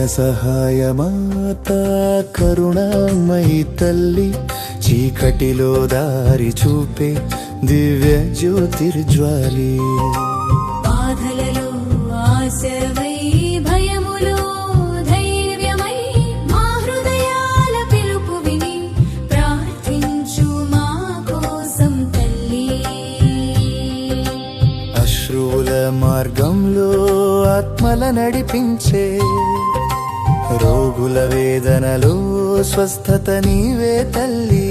సహాయమాత కరుణామయి తల్లి చీకటిలో దారి చూపే దివ్య జ్యోతిర్జ్వాలి బాధలలో ఆశవై భయములో ధైర్యమై మా హృదయాల పిలుపు విని ప్రార్థించు మా కోసం తల్లి అశ్రువుల మార్గంలో ఆత్మల నడిపించే రోగుల వేదనలో స్వస్థత నీవే తల్లి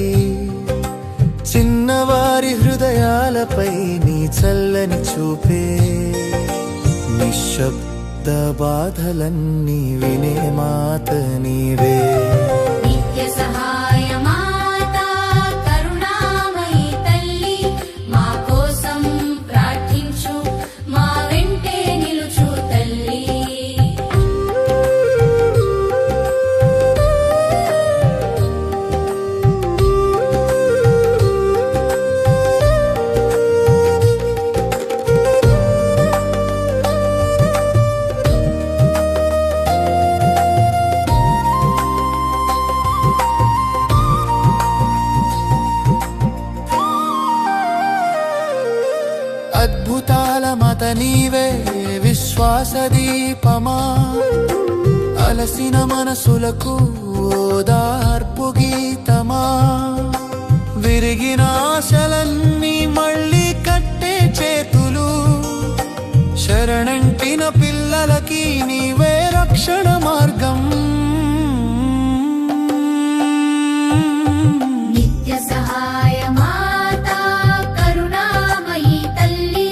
చిన్నవారి హృదయాలపై నీ చల్లని చూపే నిశ్శబ్ద బాధలన్నీ వినే మాత నీవే నిత్య సహాయ మాత కరుణామయి తల్లి మా కోసం ప్రార్థించు మా వెంటే నిలుచు తల్లి అద్భుతాల మత నీవే విశ్వాస దీపమా అలసిన మనసులకు ఓదార్పు గీతమా విరిగిన ఆశలన్నీ మళ్ళీ కట్టే చేతులు శరణంటిన పిల్లలకి నీవే రక్షణ మార్గం నిత్య సహాయ మాత కరుణామయి తల్లి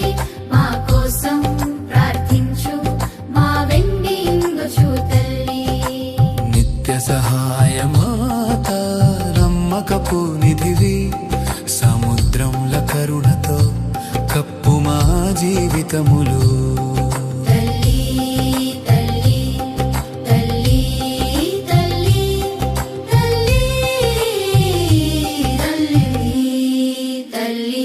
మా కోసం ప్రార్థించు మా వెండి ఇందుచు తల్లి నిత్య సహాయమాత నమ్మకపు నిధివి సముద్రంల కరుణతో కప్పు మా జీవితములు తల్లి తల్లి తల్లి తల్లి తల్లి తల్లి తల్లి తల్లి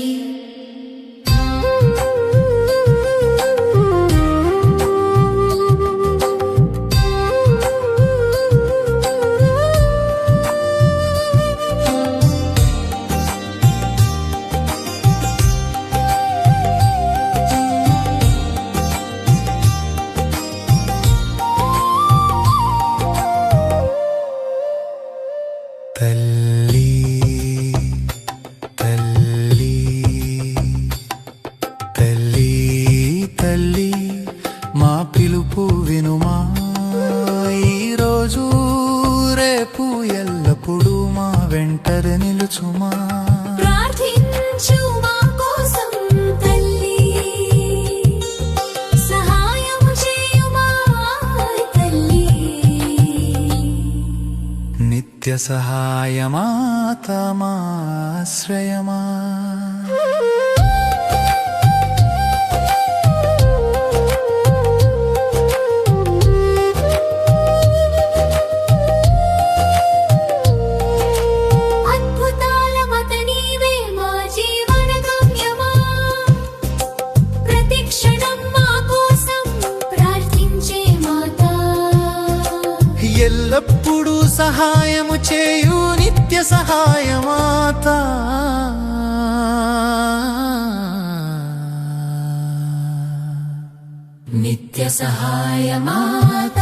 తల్లి తల్లి తల్లి మా పిలుపు వినుమా ఈరోజు రేపు ఎల్లప్పుడూ మా వెంటనే నిలుచుమా ప్రార్థించు మా కోసం తల్లి సహాయం చేయుమా తల్లి నిత్య సహాయమాత మా ఆశ్రయమా అద్భుతాల మత నీవే మా జీవన గమ్యమా ప్రతి క్షణం మా కోసం ప్రార్థించే మాత ఎల్లప్పుడూ సహాయము చేయు నిత్య సహాయమాత నిత్య సహాయ మాత